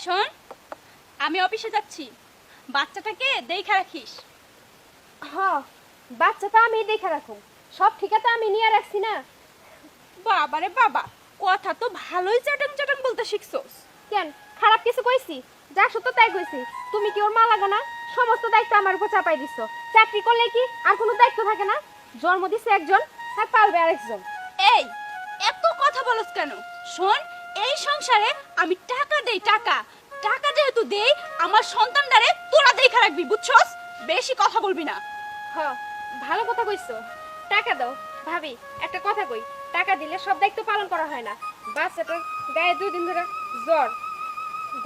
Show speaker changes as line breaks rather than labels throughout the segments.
শোন, আমি অফিসে যাচ্ছি, বাচ্চাটাকে দেখা রাখিস।
হ্যাঁ, বাচ্চাটা আমি দেখে রাখুম, সব ঠিকাটা আমি নিয়ে রাখছি না।
বাবারে বাবা, কথা তো ভালোই চাটাং চাটাং বলতে শিখছস।
কেন, খারাপ কিছু কইছি? যা সত্য তাই কইছি। তুমি কি ওর মা লাগো না? সমস্ত দায়িত্ব আমার উপর চাপাই দিছো। চাকরি করলে কি আর কোনো দায়িত্ব থাকে না? জন্ম দিছে একজন, আর পালবে আরেকজন।
এই, এত কথা বলস কেন? শোন, এই সংসারে আমি টাকা দেই, টাকা টাকা যেহেতু দেই, আমার সন্তানটারে তোরা দেখা রাখবি, বুঝছস? বেশি কথা বলবি না।
হ্যাঁ, ভালো কথা কইছো। টাকা দাও। ভাবি, একটা কথা কই, টাকা দিলে সব দায়িত্ব পালন করা হয় না। বাচ্চাটার গায়ে 2 দিন ধরে জ্বর,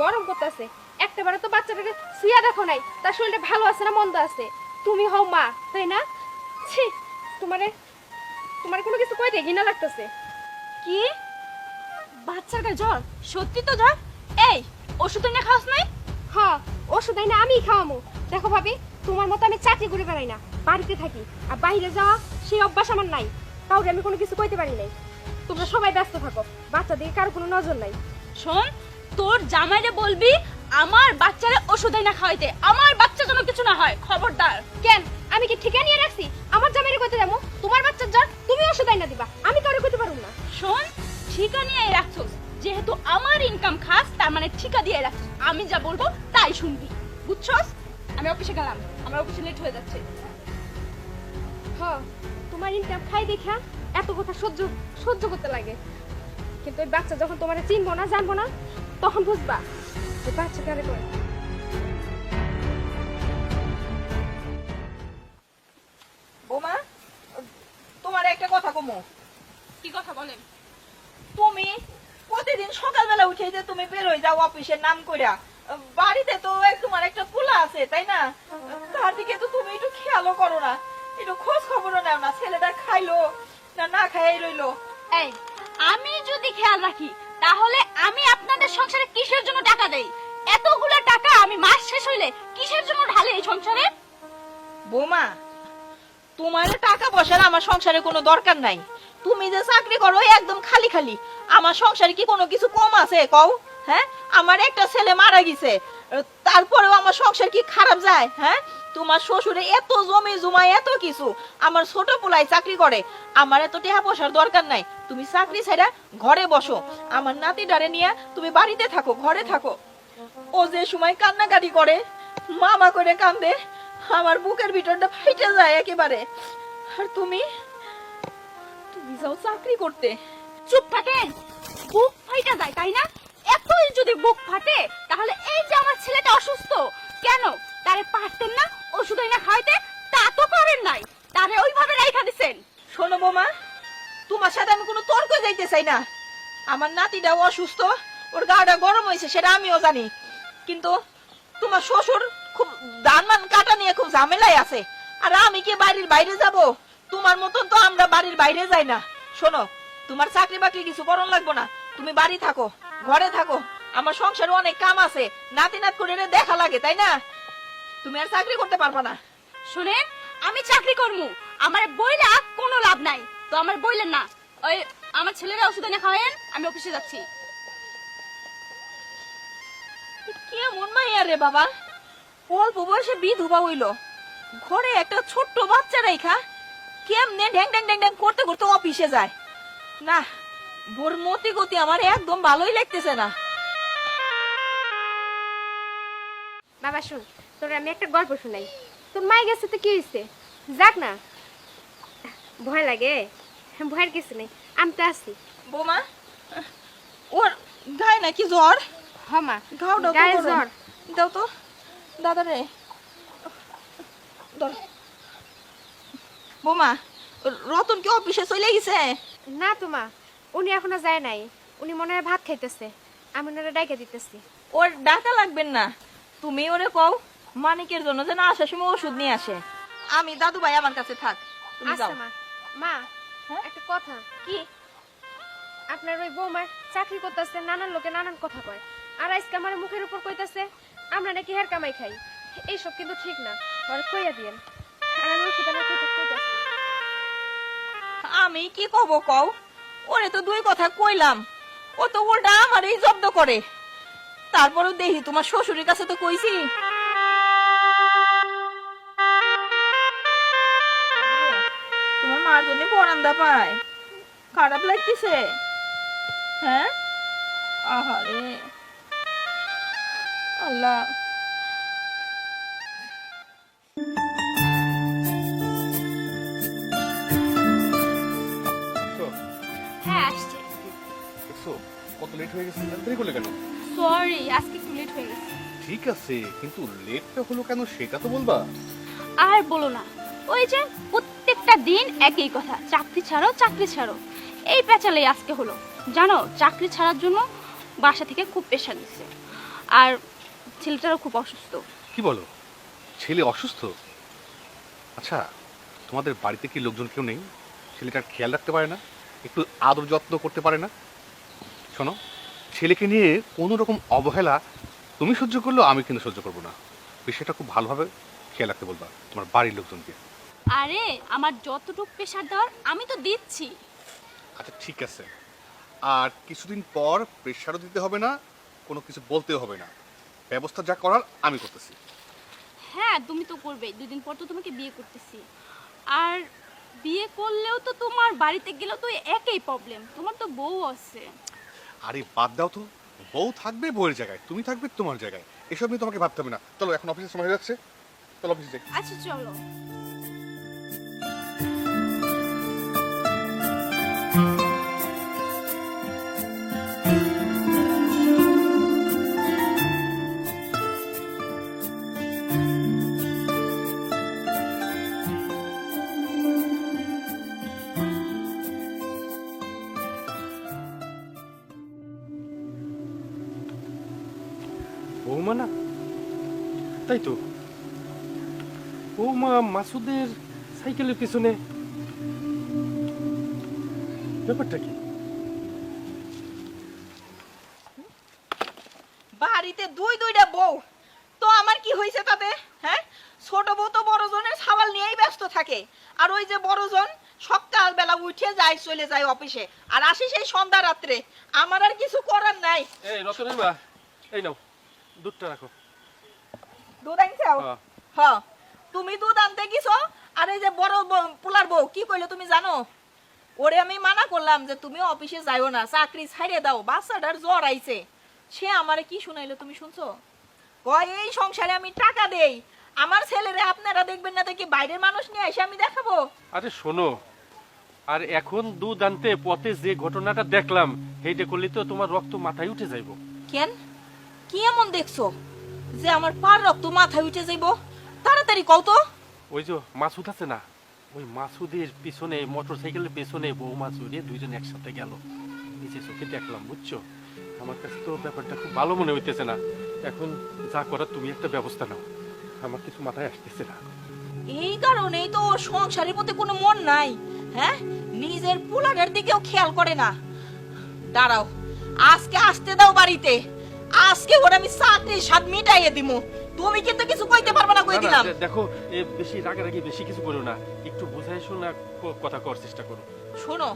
গরম করতেছে। একটাবারে তো বাচ্চাটাকে শুয়া দেখো নাই, তার শরীরটা ভালো আছে না মন্দ আছে। তুমি হও মা, তাই না? ছি, তোমারে তোমার কোনো কিছু কইতে ঘৃণা লাগতেছে।
কি? বাচ্চার গায়ে জ্বর? সত্যি তো জ্বর? এই, ওষুধ এনে খাওয়াস নাই?
হ্যাঁ, ওষুধ আইনা আমি খাওয়ামু। দেখো ভাবি, তোমার মতো আমি চাকরি করে বেড়াই না, বাড়িতে থাকি। আর বাইরে যাওয়া সেই অভ্যাস আমার নাই। কাউকে আমি কোনো কিছু কইতে পারি নাই। তোমরা সবাই ব্যস্ত থাকো, বাচ্চা দিকে কারো কোনো নজর নাই।
শোন, তোর জামাইরে বলবি আমার বাচ্চারে ওষুধ এনে খাওয়াইতে, আমার বাচ্চা যেন কিছু না হয়, খবরদার।
কেন, আমি কি ঠিকা নিয়ে রাখছি আমার জামাইরে কইতে যাবো তোমার বাচ্চার জ্বর তুমি ওষুধ আইনা দিবা? আমি কারো কইতে পারুম না।
শোন, ঠিকা নিয়ে রাখছস, যেহেতু আমার ইনকাম খাস, তার মানে ঠিকা দিয়ে রাখছস। আমি যা বলবো তাই শুনবি, বুঝছস? আমি অফিসে গেলাম, আমার অফিসে লেট হয়ে যাচ্ছে।
হ্যাঁ, তোমার ইনকাম খাই দেখা এত কথা সহ্য সহ্য করতে লাগে। কিন্তু ওই বাচ্চা যখন তোমার চিনবো না জানবো না, তখন বুঝবা যে বাচ্চা কারে কয়।
বোমা, তোমার একটা কথা কমো।
কি কথা বলেন?
তুমি প্রতিদিন সকালবেলা উঠে যে তুমি বের হয়ে যাও অফিসের নাম কইরা, বাড়িতে তো তোমার একটা পোলা আছে তাই না? তার দিকে তো তুমি একটু খেয়ালও করো না, একটু খোঁজ খবরও নাও না, ছেলেটা খাইলো না না খাই রইলো।
এই, আমি যদি খেয়াল রাখি, তাহলে আমি আপনাদের সংসারে কিসের জন্য টাকা দেই? এতগুলো টাকা আমি মাস শেষ হইলে কিসের জন্য ঢালে এই সংসারে?
বোমা, তোমার টাকা পয়সার আমার সংসারে কোনো দরকার নাই। তুমি যে চাকরি করো একদম খালি খালি, আমার সংসারে কি কোনো কিছু কম আছে কও? হ্যাঁ, আমার একটা ছেলে মারা গেছে, তারপরেও আমার সংসার কি খারাপ যায়? হ্যাঁ, তোমার শ্বশুরে এত জমি জমায় এত কিছু, আমার ছোট পোলাই চাকরি করে, আমার এত টাকা পয়সার দরকার নাই। তুমি চাকরি ছেড়া ঘরে বসো, আমার নাতিটারে নিয়ে তুমি বাড়িতে থাকো, ঘরে থাকো। ও যে সময় কান্নাকাটি করে, মামা করে কান্দে, আমার বুকের ভিতরটা ফাইটে যায় একেবারে। আর তুমি তুমি যাও চাকরি করতে।
চুপ থাকেন, বুক ফাইটা যায় তাই না? এতই যদি বুক ফাটে, তাহলে এই যে আমার ছেলেটা অসুস্থ, কেন তারে পারতেন না ওষুধ এনে খাওয়াইতে? তা তো করেন নাই, তারে ওইভাবে রাইখা দিছেন।
শোনো বোমা, তোমার সাথে আমি কোনো তর্ক যাইতে চাই না। আমার নাতিটাও অসুস্থ, ওর গাটা গরম হয়েছে সেটা আমিও জানি, কিন্তু তোমার শ্বশুর খুব ধান মান কাটা নিয়ে খুব ঝামেলায় আছে। আর আমি কি বাড়ির বাইরে যাব? তোমার মতন তো আমরা বাড়ির বাইরে যাই না। শোনো, তোমার চাকরি বাকরি কিছু করণ লাগবো না, তুমি বাড়ি থাকো, ঘরে থাকো। আমার সংসারে অনেক কাম আছে, নাতি নাত করে দেখা লাগে তাই না? তুমি আর চাকরি করতে পারবা না।
শুনেন, আমি চাকরি করবো, আমার বইলা কোনো লাভ নাই, তো আমার বইলেন না। ওই আমার ছেলেরা ওষুধ এনে খাওয়ায়েন, আমি অফিসে যাচ্ছি।
কেমন মাইয়া রে বাবা, অল্প বয়সে বিধবা হইল, ঘরে একটা ছোট্ট বাচ্চা রেখা কেমনে ড্যাং ড্যাং ড্যাং ড্যাং করতে করতে অফিসে যায়। না, বোর মতি গতি আমার একদম ভালোই লাগতেছে না।
বাবা শুন, তোর আমি একটা গল্প শুনাই। তোর মাই গেছে তো কি হয়েছে, যাক না। ভয় লাগে? ভয়ের কিছু নেই, আমি তো আছি।
বোমা, ওর গায়ে নাকি জ্বর?
হমা,
ঘাও দাও তো
গায়ে
গরম।
জ্বর।
দাও তো দাদা রে, ধর। বোমা, রতন কি অফিসে চলে গেছে?
না তো মা, উনি এখনো যায় নাই। উনি মনে হয় ভাত খাইতেছে, আমি ওনারা ডাইকে দিতেছি।
ওর ডাকা লাগবেন না, তুমি ওরে কও মানিকের জন্য যেন আসার সময় ওষুধ নিয়ে আসে। আমি দাদু ভাই আমার কাছে থাক, তুমি যাও।
আচ্ছা মা। মা,
হ্যাঁ?
একটা কথা।
কি?
আপনার ওই বৌমার চাকরি করতেছে, নানান লোকে নানান কথা কয়। আর আজকে আমার মুখের উপর কইতাছে আমরা নাকি হের কামাই খাই। এইসব কিন্তু ঠিক না, আর কইয়া দিয়েন। আর আমি ওষুধ আনার কথা কইতাছি।
আমি কি কব কও? ওরে তো দুই কথা কইলাম, ও তো উল্টা আমারই জব্দ করে। তারপরেও দেখি তোমার শ্বশুরের কাছে তো কইছি। তোমার মার জন্য বরান্দা পায়, খারাপ লাগতেছে। হ্যাঁ, আহারে আল্লাহ।
হ্যাঁ আসছে।
দেখছো কত লেট হয়ে গেছে, দেরি করলে কেন?
সরি, আজকে একটু লেট হয়ে গেছে।
ঠিক আছে, কিন্তু লেটটা হলো কেন সেটা তো বলবা।
আর বলো না, ওই যে প্রত্যেকটা দিন একই কথা, চাকরি ছাড়ো চাকরি ছাড়ো, এই পেঁচালেই আজকে হলো। জানো, চাকরি ছাড়ার জন্য বাসা থেকে খুব প্রেশার দিচ্ছে, আর ছেলেটারও খুব অসুস্থ।
কি বলো, ছেলে অসুস্থ? আচ্ছা, তোমাদের বাড়িতে কি লোকজন কেউ নেই? ছেলেটার খেয়াল রাখতে পারে না, একটু আদর যত্ন করতে পারে না? শোনো, ছেলেকে নিয়ে কোনো রকম অবহেলা তুমি সহ্য করলেও আমি কিন্তু সহ্য করবো না। বিষয়টা খুব ভালোভাবে খেয়াল রাখতে বলবা তোমার বাড়ির লোকজনকে।
আরে আমার যতটুকু প্রেশার দেওয়ার আমি তো দিচ্ছি।
আচ্ছা ঠিক আছে, আর কিছুদিন পর প্রেশারও দিতে হবে না, কোনো কিছু বলতেও হবে না, ব্যবস্থা যা করার আমি করতেছি।
হ্যাঁ তুমি তো করবেই, 2 দিন পর তো তোমাকে বিয়ে করতেছি। আর বিয়ে করলেও তো তোমার বাড়িতে গেলেও তো একই প্রবলেম, তোমার তো বউ আছে।
আরে বাদ দাও তো, বউ থাকবে বউয়ের জায়গায়, তুমি থাকবে তোমার জায়গায়, এসব নিয়ে তোমাকে ভাবতে হবে না। চলো, এখন অফিসের সময় হয়ে যাচ্ছে, চলো অফিসে যাই।
আচ্ছা চলো।
বৌমা না, তাই তো বৌমা মাসুদের সাইকেলের পিছনে, ব্যাপারটা কি?
বাড়িতে দুইটা বউ, তো আমার কি হয়েছে তাতে? হ্যাঁ, ছোট বউ তো বড় জনের সাবাল নিয়েই ব্যস্ত থাকে, আর ওই যে বড় জন সকাল বেলা উঠে যায়, চলে যায় অফিসে, আর আসি সেই সন্ধ্যা রাত্রে। আমার আর কিছু করার নাই।
এই রতনের মা, এই নাও দুধটা রাখো।
দুধ আনছাও?
হ্যাঁ।
হ্যাঁ, তুমি দুধ আনতে গেছো, আর এই যে বড় পোলার বউ কি কইলো তুমি জানো? ওরে আমি মানা করলাম যে তুমি অফিসে যাইও না, চাকরি ছাইড়ে দাও, বাচ্চাটার জ্বর আইছে। সে আমারে কি শুনাইলো তুমি শুনছো? কয় এই সংসারে আমি টাকা দেই, আমার ছেলেরে আপনারা দেখবেন না, দেখি বাইরের মানুষ নিয়ে এসে আমি দেখাবো।
আরে শোনো, আর এখন দুধ আনতে পথে যে ঘটনাটা দেখলাম, সেইটা করলে তো তোমার রক্ত মাথায় উঠে যাইব।
কেন, কি এমন দেখছো যে আমার পার রক্ত মাথায় উঠে যাইব? তাড়াতাড়ি কও তো।
ওই যে মাসুদ আছে না, ওই মাসুদের পিছনে মোটর সাইকেলের পেছনে বৌমা জড়িয়ে দুইজন একসাথে গেল, নিজে চোখে দেখলাম, বুঝছো? আমার কাছে তো ব্যাপারটা খুব ভালো মনে হইতেছে না। এখন যা করার তুমি একটা ব্যবস্থা নাও, আমার কিছু মাথায় আসতেছে না।
এই কারণেই তো ওর সংসারের প্রতি কোনো মন নাই। হ্যাঁ, নিজের পোলাটার দিকেও খেয়াল করে না। দাঁড়াও, আজকে আসতে দাও বাড়িতে, আজকে ওর আমি চাকরির স্বাদ মিটাইয়ে দিমু। তুমি কিন্তু কিছু কইতে পারবে না, কই দিলাম।
দেখো, এ বেশি রাগারাগি বেশি কিছু করো না, একটু বোঝাই শোনা কথা করার চেষ্টা করো।
শোনো,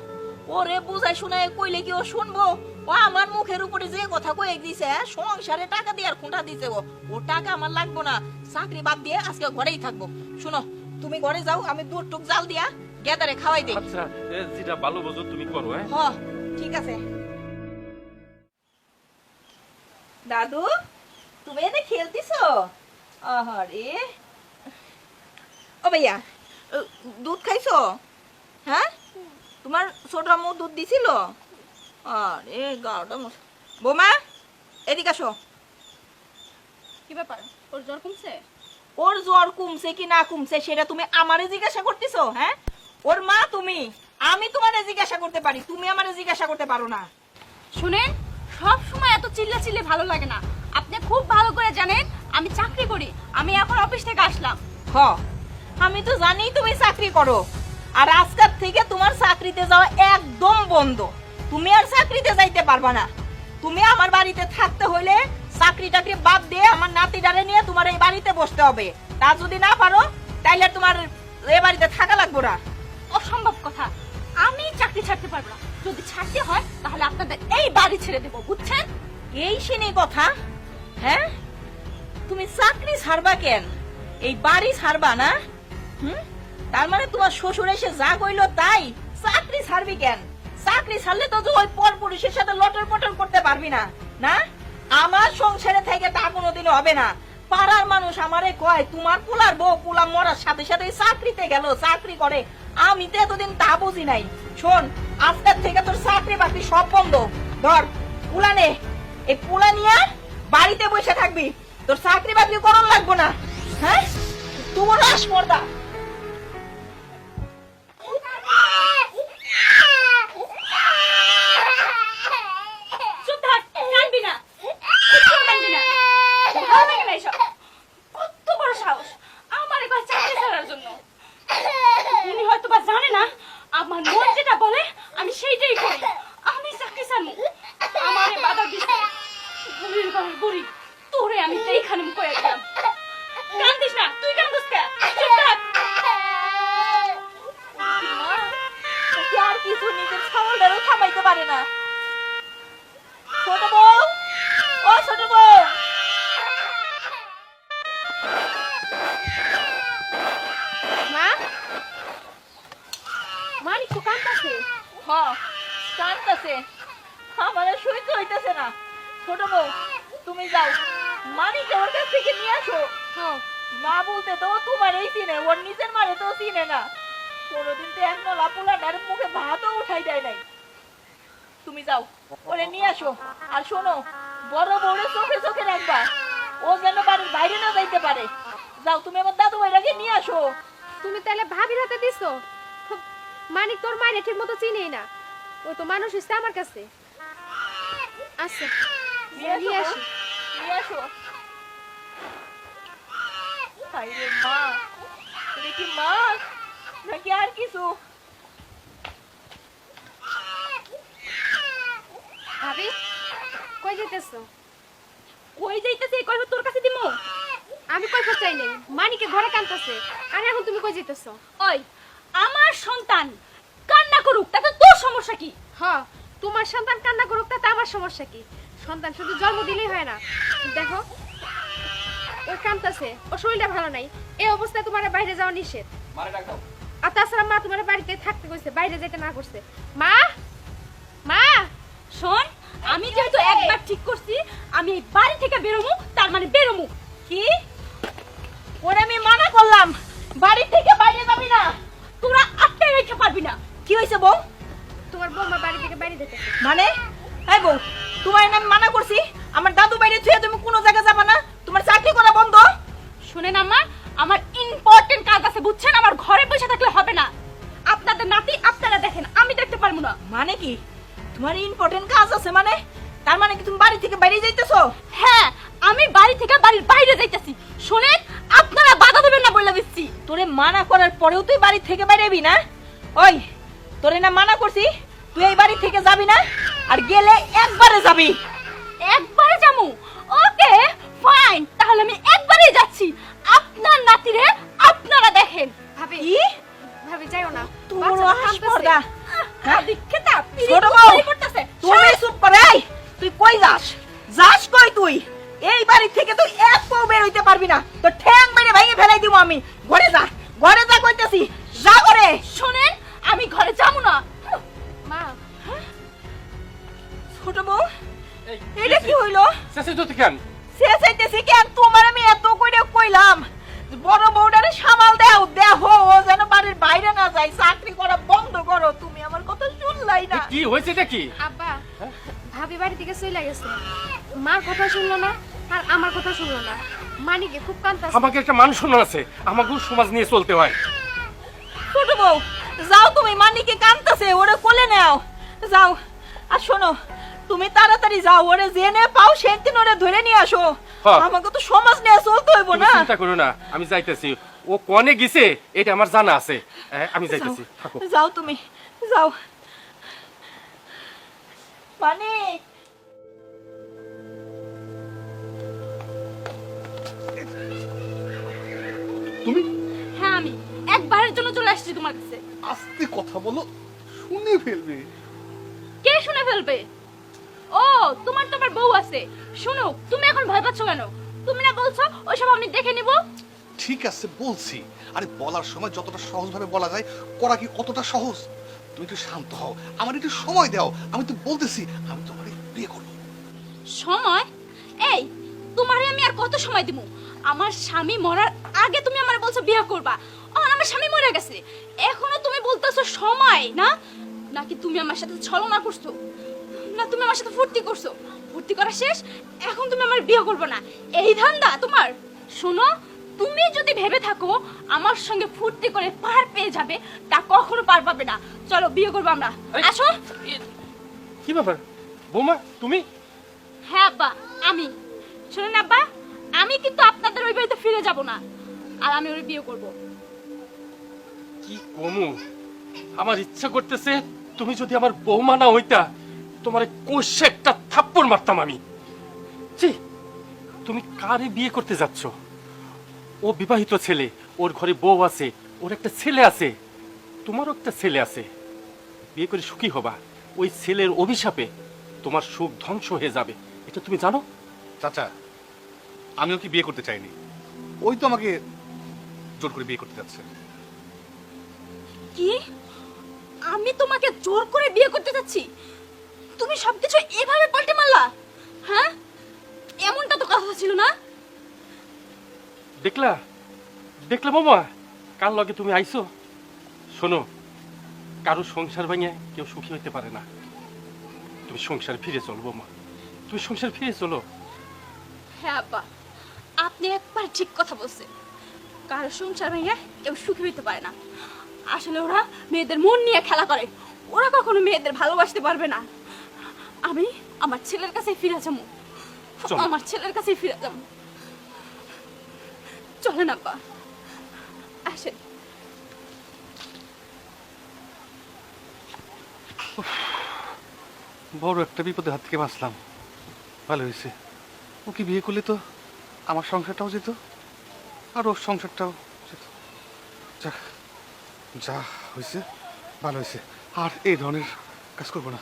ওরে বুঝাই শোনায় কইলে কি ও শুনবো? ও আমার মুখের উপরে যে কথা কয়ে দিছে, সংসারে টাকা দিয়ে আর খুঁটা দিছে, ও টাকা আমার লাগবো না, চাকরি বাদ দিয়ে আজকে ঘরেই থাকবো। শোনো, তুমি ঘরে যাও, আমি দুধ টুক জাল দিয়া গেদারে খাওয়াই দেই।
আচ্ছা, যেটা ভালো বোঝো তুমি করো। হ্যাঁ,
ঠিক আছে। দাদু, তুমি এনে খেলতেছো? আহারে, ও ভাইয়া, দুধ খাইছো? হ্যাঁ, তোমার ছোট আম্মু দুধ দিছিল? আরে গাওটা বোমা, এদিকে আসো।
কি ব্যাপার, ওর জ্বর কমছে?
ওর জ্বর কমছে কি না কমছে সেটা তুমি আমারে জিজ্ঞাসা করতেছো? হ্যাঁ, ওর মা তুমি, আমি তোমারে জিজ্ঞাসা করতে পারি, তুমি আমারে জিজ্ঞাসা করতে পারো না।
শুনেন, সব সময় এত চিল্লাচিল্লি ভালো লাগে না। আপনি খুব ভালো করে জানেন আমি চাকরি করি, আমি এখন অফিস থেকে আসলাম।
আমি তো জানি তুমি চাকরি করো, আর আজকাল থেকে তোমার চাকরিতে যাওয়া একদম বন্ধ। তুমি আর চাকরিতে যাইতে পারবা না। তুমি আমার বাড়িতে থাকতে হইলে চাকরি টাকরি বাদ দিয়ে আমার নাতিটারে নিয়ে তোমার এই বাড়িতে বসতে হবে। তা যদি না পারো তাইলে তোমার এই বাড়িতে থাকা লাগবে না।
অসম্ভব কথা, আমি চাকরি ছাড়তে পারবো না। যদি ছাড়তে হয় তাহলে আপনাদের এই বাড়ি ছেড়ে দেবো, বুঝছেন?
এই শুনি কথা, হ্যাঁ, তুমি চাকরি ছাড়বা কেন? এই বাড়ি ছাড়বা না? তার মানে তোমার শ্বশুর এসে যা কইলো তাই? চাকরি ছাড়বি কেন? চাকরি ছাড়লে তো তুই ওই পর পুরুষের সাথে লটর পটর করতে পারবি না, না? আমার সংসারে থেকে তা কোনোদিনও হবে না। পাড়ার মানুষ আমারে কয় তোমার পোলার বউ পোলা মরার সাথে সাথে চাকরিতে গেল, চাকরি করে। আমি তো এতদিন তা বুঝি নাই। শোন, আজকের থেকে তোর চাকরি বাকরি সব বন্ধ। ধর পোলা নে, এই পোলা নিয়ে বাড়িতে বসে থাকবি, তোর চাকরি বাকরি করার লাগবো না। হ্যাঁ, তোমার রাসমর্দা।
চুপ থাক, কাঁদবি না, একটুও কাঁদবি না। ভালো লাগে না এসব। কত বড় সাহস আমারে কয় চাকরি ছাড়ার জন্য। উনি হয়তো বা জানে না আমার মন যেটা বলে আমি সেইটাই করি। আমি চাকরি ছাড়বো, আমারে বাধা দিছে বুড়ির ঘরের বুড়ি। তোরে আমি এইখানে কয়ে দিলাম। কান্দিস না, তুই কান্দিস কে? চুপ থাক।
ওকে আর কিছু নিজের ছাগলটারও থামাইতে পারে না। ছোট বউ, ও ছোট বউ।
মা, মানিক তো কাঁদতাছে।
হ্যাঁ, কাঁদতেছে, আমার আর সহ্য হইতেছে না। ছোট বউ, তুমি যাও, মানিকে ওর কাছ থেকে নিয়ে আসো।
হ্যাঁ,
মা বলতে তো ও তোমারই চিনে, ওর নিজের মারে তো চিনে না। কোনোদিন তো এক নলা পোলাটার মুখে ভাতও উঠাই দেয় নাই। তুমি যাও, ওরে নিয়ে আসো। আর শোনো, বড় বউরে চোখে চোখে রাখবা, ও যেন বাড়ির বাইরে না যাইতে পারে। যাও, তুমি আমার দাদু ভাইরাকে নিয়ে আসো।
তুমি তাহলে ভাবির হাতে দিছো? মানিক তোর মায়ের ঠিক মতো চিনেই না, ও তো মানুষ হচ্ছে আমার কাছে। আচ্ছা, নিয়ে আসি।
নিয়ে আসো। হায়রে মা, এটা কি মা নাকি আর কিছু?
ভাবি, কই যেতেছো?
কই যাইতেছে এই কইব তোর কাছে দিমু?
আমি কই চাই নাই, মানিকে ঘরে কাঁদতেছে, আর এখন তুমি কই যেতেছো?
ওই আমার সন্তান কান্না করুক, তাতে তোর সমস্যা কি?
হ, তোমার সন্তান কান্না করুক তাতে আমার সমস্যা কি? সন্তান শুধু জন্ম দিলেই হয় না। দেখো, ও কাঁদতেছে, ও শরীরটা ভালো নাই, এই অবস্থায় তোমার বাইরে যাওয়া নিষেধ। আর তাছাড়া মা তোমার বাড়িতে থাকতে কইছে, বাইরে যেতে না করছে। মা, মা,
শোন, আমি যেহেতু একবার ঠিক করছি আমি এই বাড়ি থেকে বেরোমু, তার মানে বেরোমু।
কি? ওরে আমি মানা করলাম, বাড়ি থেকে বাইরে যাবি না।
তোরা আটকে রেখে পারবি না।
কি হয়েছে বউ?
তোমার বৌমা বাড়ি থেকে বাইরে যেতেছে।
মানে এই বউ, তোমার আমি মানা করছি আমার দাদু বাইরে ছুঁয়ে তুমি কোনো জায়গা যাবা না, তোমার চাকরি করা বন্ধ।
শুনেন আম্মা, আমার ইম্পর্টেন্ট কাজ আছে বুঝছেন, আমার ঘরে বসে থাকলে হবে না। আপনাদের নাতি আপনারা দেখেন, আমি দেখতে পারবো না।
মানে কি তোমার ইম্পর্টেন্ট কাজ আছে? মানে তার মানে কি তুমি বাড়ি থেকে বাইরে যাইতেছো?
হ্যাঁ, আমি বাড়ি থেকে বাড়ির বাইরে যাইতেছি। শুনেন, আপনারা বাধা দেবেন না বলে দিচ্ছি।
তোরে মানা করার পরেও তুই বাড়ি থেকে বাইরে যাবি না? ওই, তোরে না মানা করছি তুই এই বাড়ি থেকে যাবি না, আর গেলে একবারে যাবি।
একবারে যামু? ওকে ফাইন, তাহলে আমি একবারেই যাচ্ছি। আপনার নাতিরে আপনারা দেখেন।
ভাবি,
কি?
ভাবি যাইও না,
তোর
বাচ্চাটা কাঁদতেছে।
হাসপর্দা। হ্যাঁ?
দীক্ষিতা
ছোট বউ, তুমি চুপ করে। এই, তুই কই যাস? যাস কই তুই? এই বাড়ি থেকে তুই এক পাও বের হইতে পারবি না, তোর ঠ্যাং মেরে ভেঙে ফেলাই দিব আমি। ঘরে যা, ঘরে যা কইতেছি, যা ঘরে।
শুনেন, আমি ঘরে যাবো না।
মা,
ছোট বউ, এটা কি হইলো?
শেষে তো কেন?
শেষ হইতেছি কেন? তোমার আমি এত কইরে কইলাম বড় বউটারে সামাল দাও, দেখো ও যেন বাড়ির বাইরে না যায়, চাকরি করা বন্ধ করো। তুমি আমার কথা শুনলাই না।
কি হয়েছে এটা কি?
আব্বা, ভাবি বাড়ি থেকে চলে গেছে, মার কথা শুনলো না আর আমার কথা শুনলো না। মানিকে খুব কাঁদতাছে।
আমাকে একটা মান সম্মান আছে, আমাকেও সমাজ নিয়ে চলতে হয়।
ছোট বউ, যাও, তুমি মানিকে কাঁদতেছে, ওরে কোলে নাও, যাও। আর শোনো, তুমি তাড়াতাড়ি যাও, ওরে জেনে পাও সেদিন ওরে ধরে নিয়ে আসো।
হ্যাঁ।
আমাকে তো সমাজ নিয়ে চলতে হইব
তুমি
না।
চিন্তা করো না, আমি যাইতেছি। ও কনে গেছে এটা আমার জানা আছে। আমি যাইতেছি, থাকো।
যাও তুমি, যাও। মানিক,
তুমি
হ্যাঁ, আমি একবারের জন্য চলে আসছি তোমার কাছে।
আস্তে কথা বলো, শুনে ফেলবে।
কে শুনে ফেলবে? ও তোমার তো আবার বউ আছে। শোনো, তুমি এখন ভয় পাচ্ছ কেন? তুমি না বলছো ওইসব আমি দেখে নিব?
ঠিক আছে বলছি, আরে বলার সময় যতটা সহজভাবে বলা যায় করা কি অতটা সহজ? তুমি একটু শান্ত হও, আমার একটু সময় দাও, আমি তো বলতেছি আমি তোমার বিয়ে করবো।
সময়? এই, তোমারে আমি আর কত সময় দিব? আমার স্বামী মরার আগে তুমি আমার বলছো বিয়ে করবা, আর আমার স্বামী মরে গেছে, এখনো তুমি বলতেছো সময় না? নাকি তুমি আমার সাথে ছলনা করছো? না তুমি আমার সাথে ফুর্তি করছো? ফুর্তি করা শেষ, এখন তুমি আমার বিয়ে করবে না, এই ধান্দা তোমার? শোনো, তুমি যদি ভেবে থাকো আমার সঙ্গে ফুর্তি করে পার পেয়ে যাবে, তা কখনো পার পাবে না। চলো বিয়ে করবো আমরা, আসো।
কি ব্যাপার বৌমা তুমি?
হ্যাঁ আব্বা, আমি। শুনুন আব্বা, আমি কিন্তু আপনাদের ওই বাড়িতে ফিরে যাব না, আর আমি ওর বিয়ে করব।
কি কমু, আমার ইচ্ছা করতেছে তুমি যদি আমার বৌমা না হইতা তোমার কোষে একটা থাপ্পড় মারতাম আমি। ছি, তুমি কারে বিয়ে করতে যাচ্ছ? ও বিবাহিত ছেলে, ওর ঘরে বউ আছে, ওর একটা ছেলে আছে, তোমারও একটা ছেলে আছে। বিয়ে করে সুখী হবা, ওই ছেলের অভিশাপে তোমার সুখ ধ্বংস হয়ে যাবে, এটা তুমি জানো?
চাচা, আমিও কি বিয়ে করতে চাইনি, ওই তো আমাকে জোর করে বিয়ে করতে যাচ্ছে।
কি? আমি তোমাকে জোর করে বিয়ে করতে যাচ্ছি? তুমি সবকিছু এভাবে পাল্টে মারলা? হ্যাঁ, এমনটা তো কথা ছিল না।
দেখলা দেখলা মামা, কার লগে তুমি আইছো? শোনো, কারো সংসার ভেঙে কেউ সুখী হইতে পারে না। তুমি সংসার ফিরে চলো বৌমা, তুমি সংসার ফিরে চলো।
হ্যাঁ আব্বা, আপনি একবার ঠিক কথা বলছেন, কারো সংসার ভেঙে কেউ সুখী হইতে পারে না। আসলে ওরা মেয়েদের মন নিয়ে খেলা করে, ওরা কখনো মেয়েদের ভালোবাসতে পারবে না। আমি আমার ছেলের কাছে ফিরে যাবো,
চলো।
আমার ছেলের কাছে ফিরে যাবো। চলেন আব্বা, আসেন।
বড় একটা বিপদের হাত থেকে বাঁচলাম, ভালো হয়েছে। ওকে বিয়ে করলে তো আমার সংসারটাও যেত, আর ওর সংসারটাও যেত। যাক, যা হয়েছে ভালো হয়েছে, আর এই ধরনের কাজ করবো না।